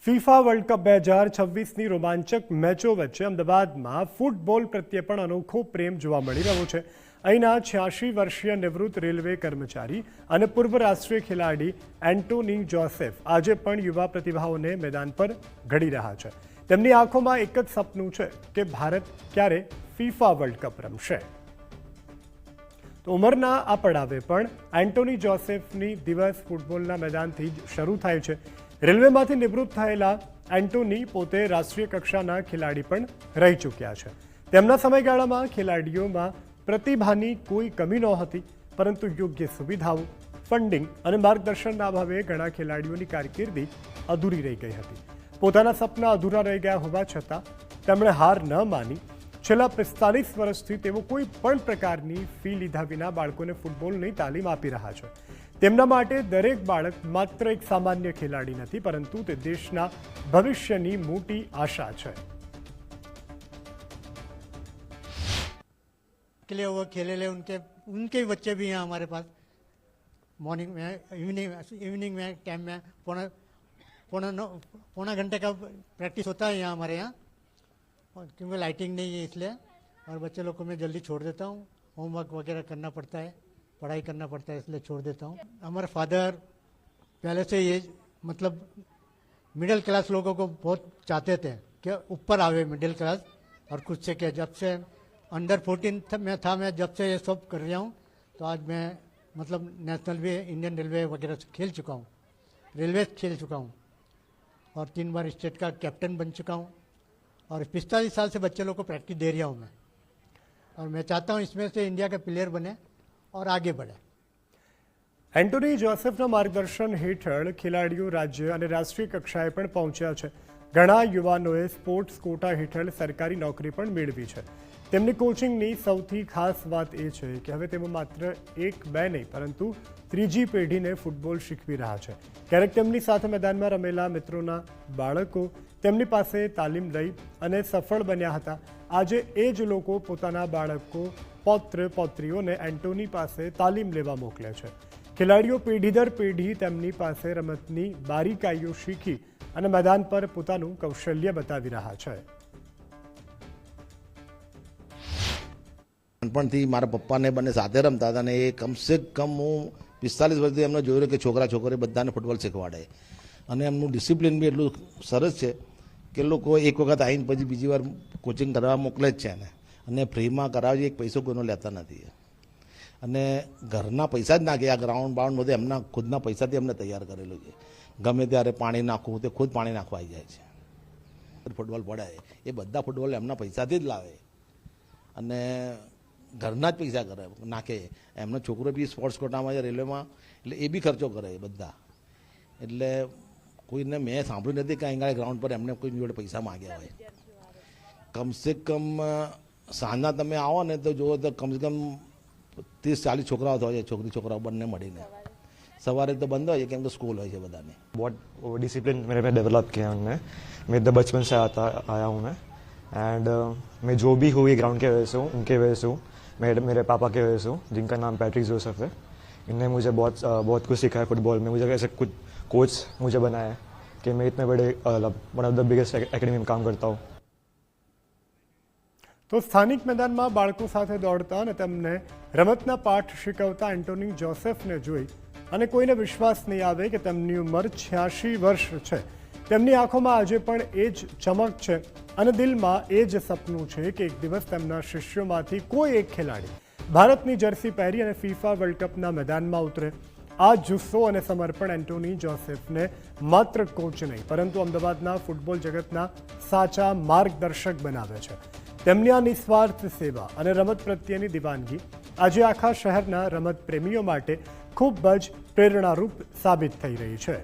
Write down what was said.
FIFA world cup 2026ની રોમાંચક મેચો વચ્ચે અમદાવાદમાં ફૂટબોલ પ્રત્યે પણ અનોખો પ્રેમ જોવા મળી રહ્યો છે। અહીંના 86 વર્ષીય નિવૃત્ત રેલવે કર્મચારી અને પૂર્વ રાષ્ટ્રીય ખેલાડી એન્ટોની જોસેફ આજે પણ યુવા પ્રતિભાઓને મેદાન પર ઘડી રહ્યા છે। તેમની આંખોમાં એક જ સપનું છે કે ભારત ક્યારે ફીફા વર્લ્ડ કપ રમશે। તો ઉંમરના આ પડાવે પણ એન્ટોની જોસેફની દિવસ ફૂટબોલના મેદાનથી જ શરૂ થાય છે। રેલવેમાંથી નિવૃત્ત થયેલા એન્ટોની પોતે રાષ્ટ્રીય કક્ષાના ખેલાડી પણ રહી ચૂક્યા છે। તેમના સમયગાળામાં ખેલાડીઓમાં પ્રતિભાની કોઈ કમી નહોતી, પરંતુ યોગ્ય સુવિધાઓ, ફંડિંગ અને માર્ગદર્શનના અભાવે ઘણા ખેલાડીઓની કારકિર્દી અધૂરી રહી ગઈ હતી। પોતાના સપના અધૂરા રહી ગયા હોવા છતાં તેમણે હાર ન માની છેલ્લા 45 વર્ષથી તેઓ કોઈ પણ પ્રકારની ફી લીધા વિના બાળકોને ફૂટબોલની તાલીમ આપી રહ્યા છે। તેમના માટે દરેક બાળક માત્ર એક સામાન્ય ખેલાડી નથી, પરંતુ તે દેશના ભવિષ્યની મોટી આશા છે। के लिए वो खेले ले उनके बच्चे भी हैं हमारे पास। मॉर्निंग में इवनिंग में टाइम में पौना घंटे का प्रैक्टिस होता है यहाँ हमारे यहाँ, और क्योंकि लाइटिंग नहीं है इसलिए, और बच्चे लोग को मैं जल्दी छोड़ देता हूँ। होमवर्क वगैरह करना पड़ता है, पढ़ाई करना पड़ता है, इसलिए छोड़ देता हूँ। हमारे फादर पहले से ये मतलब मिडिल क्लास लोगों को बहुत चाहते थे कि ऊपर आवे मिडिल क्लास, और खुद से क्या जब से अंडर 14 में था मैं, जब से ये सब कर रहा हूँ, तो आज मैं मतलब नेशनल भी इंडियन रेलवे वगैरह खेल चुका हूँ, रेलवे खेल चुका हूँ, और 3 बार स्टेट का कैप्टन बन चुका हूँ, और 45 साल से बच्चे लोग को प्रैक्टिस दे रहा हूँ मैं, और मैं चाहता हूँ इसमें से इंडिया का प्लेयर बने और आगे बढ़े। એન્ટોની જોસેફના માર્ગદર્શન હેઠળ ખેલાડીઓ રાજ્ય અને રાષ્ટ્રીય કક્ષાએ પણ પહોંચ્યા છે। ઘણા યુવાનોએ સ્પોર્ટ્સ કોટા હેઠળ સરકારી નોકરી પણ મેળવી છે। તેમની કોચિંગની સૌથી ખાસ વાત એ છે કે હવે તેઓ માત્ર 1-2 નહીં, પરંતુ ત્રીજી પેઢીને ફૂટબોલ શીખવી રહ્યા છે। ક્યારેક તેમની સાથે મેદાનમાં રમેલા મિત્રોના બાળકો તેમની પાસે તાલીમ લઈ અને સફળ બન્યા હતા। આજે એ જ લોકો પોતાના બાળકો પૌત્ર પૌત્રીઓને એન્ટોની પાસે તાલીમ લેવા મોકલે છે। ખેલાડીઓ પેઢી દર પેઢી તેમની પાસે રમતની બારીકાઈઓ શીખી અને મેદાન પર પોતાનું કૌશલ્ય બતાવી રહ્યા છે। નાનપણથી મારા પપ્પાને બંને સાથે રમતા હતા, અને એ કમસે કમ હું 45 વર્ષથી એમને જોયું કે છોકરા છોકરી બધાને ફૂટબોલ શીખવાડે, અને એમનું ડિસિપ્લિન બી એટલું સરસ છે કે લોકો એક વખત આવીને પછી બીજી વાર કોચિંગ કરવા મોકલે જ છે એને, અને ફ્રીમાં કરાવે, એક પૈસો કોઈનો લેતા નથી, અને ઘરના પૈસા જ નાખે। આ ગ્રાઉન્ડ બાઉન્ડ બધું એમના ખુદના પૈસાથી એમને તૈયાર કરેલું છે। ગમે ત્યારે પાણી નાખવું તે ખુદ પાણી નાખવા આવી જાય છે। ફૂટબોલ પડાય એ બધા ફૂટબોલ એમના પૈસાથી જ લાવે, અને ઘરના જ પૈસા કરે નાખે। એમનો છોકરો બી સ્પોર્ટ્સ કોટામાં છે રેલવેમાં, એટલે એ બી ખર્ચો કરે બધા। એટલે કોઈને મેં સાંભળ્યું નથી કે અહીં ગ્રાઉન્ડ પર એમને કોઈ જોડે પૈસા માગ્યા હોય। કમસે કમ સાંજના તમે આવો ને તો જુઓ તો કમસે કમ 30-40 છોકરાઓ હોય છે, છોકરી છોકરાઓ બંને મળીને। सवारे तो बंद हो क्योंकि स्कूल हो बदाने। बहुत डिसिप्लिन मेरे में डेवलप किया उन्होंने। मैं इधर बचपन से आया हूँ मैं, एंड मैं जो भी हूँ ये ग्राउंड के वजह से हूँ, उनके वजह से हूँ, मेरे पापा के वजह से हूँ, जिनका नाम पैट्रिक जोसेफ है। इनने मुझे बहुत कुछ सिखाया फुटबॉल में। मुझे ऐसे कुछ कोच मुझे बनाया कि मैं इतने बड़े one of the biggest academy में काम करता हूँ। તો સ્થાનિક મેદાનમાં બાળકો સાથે દોડતા અને તેમને રમતના પાઠ શીખવતા એન્ટોની જોસેફને જોઈ અને કોઈને વિશ્વાસ નહીં આવે કે તેમની ઉંમર 86 વર્ષ છે। તેમની આંખોમાં આજે પણ એ જ ચમક છે અને દિલમાં એ જ સપનું છે કે એક દિવસ તેમના શિષ્યોમાંથી કોઈ એક ખેલાડી ભારતની જર્સી પહેરી અને ફીફા વર્લ્ડ કપના મેદાનમાં ઉતરે। આ જુસ્સો અને સમર્પણ એન્ટોની જોસેફને માત્ર કોચ નહીં, પરંતુ અમદાવાદના ફૂટબોલ જગતના સાચા માર્ગદર્શક બનાવે છે। તેમની આ નિસ્વાર્થ સેવા અને રમત પ્રત્યેની દીવાનગી આજે આખા શહેરના રમત પ્રેમીઓ માટે ખૂબ જ પ્રેરણારૂપ સાબિત થઈ રહી છે।